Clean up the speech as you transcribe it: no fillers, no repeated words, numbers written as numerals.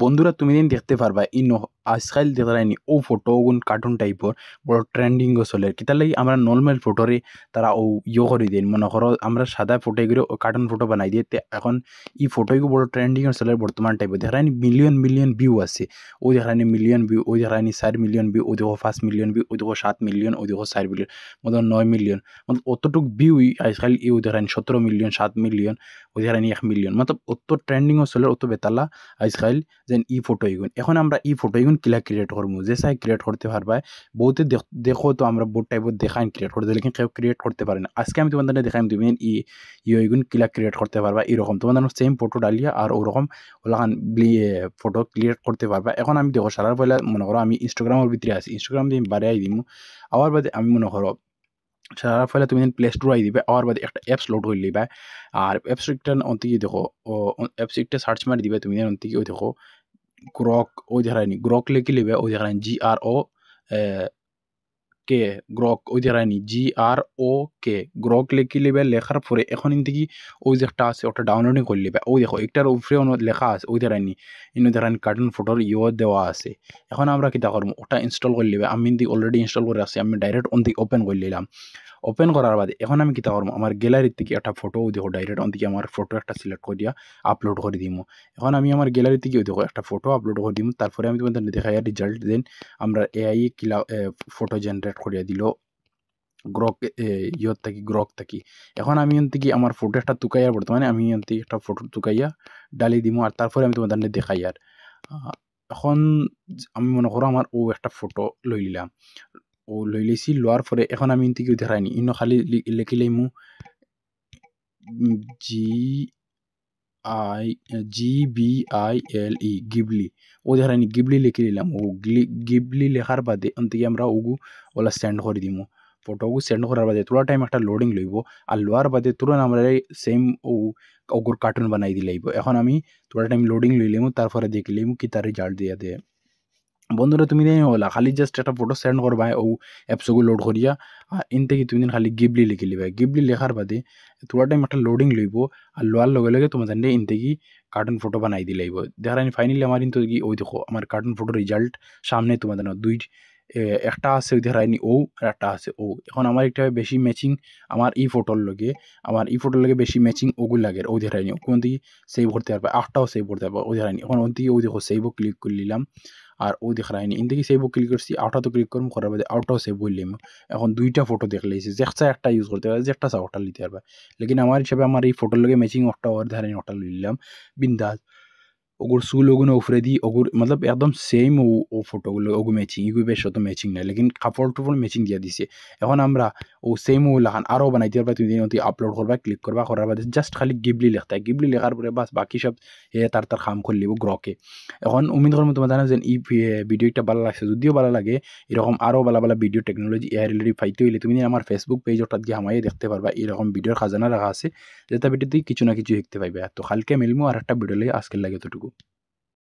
বন্ধুরা তুমি দিন দেখতে পারবা আজকাল দেখলাইনি ও ফটো গুণ কার্টুন টাইপর বড় ট্রেন্ডিং চলে কিতার লাগি আমরা নর্মাল ফটোরে তারা ও করে দেন মনে করো আমরা সাদা ফটো এগুলো কার্টুন ফটো বানাই দিয়ে এখন ই ফটোগুলো বড় ট্রেন্ডিং চলে বর্তমান টাইপর দেখলাইনি মিলিয়ন মিলিয়ন ভিউ আছে ও দেখলাইনি মিলিয়ন ভিউ ও দেখলাইনি 4 মিলিয়ন ভিউ ও দেখো 5 মিলিয়ন ভিউ ও দেখো 7 মিলিয়ন ও দেখো 4 মিলিয়ন মতো 9 মিলিয়ন मतलब অতটুক ভিউ আজকাল ই দেখলাইনি 17 মিলিয়ন 7 মিলিয়ন ও দেখলাইনি 1 মিলিয়ন मतलब অত ট্রেন্ডিং চলে অত বেতালা আজকাল যেন ই ফটো এগুন এখন আমরা ই ফটো এগুন কিলা ক্রিয়েট করবো যে সাই ক্রিয়েট করতে পারবা বহুতে দেখো তো আমরা বহুত টাইপের দেখাই ক্রিয়েট করতে লেকিন কেউ ক্রিয়েট করতে পারে না আজকে আমি তোমাদের দেখাই তুমি এগুন কিলা ক্রিয়েট করতে পারবা এরকম তোমাদের সেম ফটো ডালিয়া আর ওরকম ওলাখান ফটো ক্রিয়েট করতে পারবা এখন আমি দেখো সারার পয়লা মনে করো আমি ইনস্টাগ্রামের ভিতরে আছি ইনস্টাগ্রাম দিয়ে বাড়াই দিমু আবার বাদে আমি মনে করো সারার ফলে তুমি প্লে স্টোর আই দিবে আবার বাদে একটা অ্যাপস লোড করে লিবা আর অ্যাপসটা অন্তিকে দেখো ও অ্যাপসটা সার্চ মারি দিবে তুমি অন্তিকে ওই দেখো গ্রক ওই দেখায়নি গ্রক লিখে লিবে ওই দেখায়নি GRO কে গ্রক ওই দেখায়নি GROK গ্রক লিখে লিবে লেখার পরে এখন ইনতিকি ওই যে একটা আছে ওটা ডাউনলোডিং করে লিবে ওই দেখো একটার উপরে লেখা আছে ওই দেখায়নি ইনো দেখায়নি কার্টুন ফটোর দেওয়া আছে এখন আমরা কিতা করবো ওটা ইনস্টল করে লিবে আমি অলরেডি ইনস্টল করে রাখছি আমি ডাইরেক্ট অন্তিকে ওপেন করে নিলাম ওপেন করার বাদে এখন আমি কিতা করবো আমার গ্যালারির থেকে একটা ফটো দেখো ডাইরেক্ট অন্তিকে আমার ফটো একটা সিলেক্ট করিয়া আপলোড করে দিমু এখন আমি আমার গ্যালারি থেকে দেখো একটা ফটো আপলোড করে দিমু তারপরে আমি তোমাদের দেখাই রেজাল্ট দেন আমরা AI কিলা ফটো জেনারেট করিয়া দিল গ্রক গ্রক থাকি এখন আমি থেকে আমার ফটো একটা তুকাইয়া বর্তমানে আমি থেকে একটা ফটো তুকাইয়া ডালি দিমু আর তারপরে আমি তোমাদের দেখাই আর এখন আমি মনে করো আমার ও একটা ফটো লই নিলাম ও লই লইছি লোয়ার পরে এখন আমি থেকে দেখাইনি ইনো খালি লিখি লইমু GBILE গিবলি ও দেখাইনি গিবলি লিখে নিলাম ও গিবলি লেখার বাদে অন্তিকে আমরা ওগু ওলা সেন্ড করে দিমু ফটোগু সেন্ড করার বাদে তোরা টাইম একটা লোডিং লইব আর লোয়ার বাদে তুরন্ত আমরা সেম ও ওগুর কার্টুন বানাই দিলাইব এখন আমি তোরা টাইম লোডিং লইলাম তারপরে দেখলাম কি তার রেজাল্ট দিয়ে দেয় বন্ধুরা তুমি দেই হলা খালি জাস্ট একটা ফটো সেন্ড করবা ও অ্যাপসগু লোড করিয়া আর ইন থেকে তুমি খালি গিবলি লিখে লিবা গিবলি লেখার বাদে তোরা টাইম একটা লোডিং লইব আর লোয়ার লগে লগে তোমাদের ইন থেকে কার্টুন ফটো বানাই দিলাইব দেখার ফাইনালি আমার ইন থেকে ওই দেখো আমার কার্টুন ফটো রেজাল্ট সামনে তোমাদের দুই একটা আছে ওই দেখায়নি ও আর একটা আছে ও এখন আমার একটা বেশি ম্যাচিং আমার ই ফটোর লগে বেশি ম্যাচিং ওগুলো লাগে ও দেখায়নি কোন দিকে সেভ করতে পারবে আটটাও সেভ করতে পারবে ও দেখায়নি এখন ওন দিকে ওই দেখো সেভও ক্লিক করে নিলাম আর ও দেখায়নি ইন থেকে সেভও ক্লিক করছি আউটা তো ক্লিক করবো করার বাদে আউটাও সেভ করলাম এখন দুইটা ফটো দেখলেছি যেটা একটা ইউজ করতে পারবে যেটা চা ওটা নিতে পারবে লেকিন আমার হিসাবে আমার এই ফটোর লগে ম্যাচিং ওটা ওর দেখায়নি ওটা নিলাম বিন্দাস ওগুর চুল ওগুলো উপরে দি ওগুর मतलब একদম সেম ও ফটোগুলো ওগু ম্যাচিং ইগু বেশ অত ম্যাচিং নাই লেকিন কাপড় টুপড় ম্যাচিং দিয়া দিছে এখন আমরা ও সেম ও লাখান আরও বানাইতে পারবা তুমি দিন আপলোড করবা ক্লিক করবা করার বাদে জাস্ট খালি গিবলি লিখতে গিবলি লেখার পরে বাস বাকি সব তার কাম করে লিব গ্রকে এখন উমিদ করবো তোমার জানা যে এই ভিডিওটা ভালো লাগছে যদিও ভালো লাগে এরকম আরও ভালো ভালো ভিডিও টেকনোলজি এআই রিলেটেড পাইতে হইলে তুমি আমার ফেসবুক পেজ ওটাত গিয়ে আমায় দেখতে পারবা এরকম ভিডিওর খাজানা রাখা আছে যেটা ভিডিওতে কিছু না কিছু শিখতে পাইবে তো কালকে মিলমু আর একটা ভিডিও লাগে আজকের লাগে এতটুকু।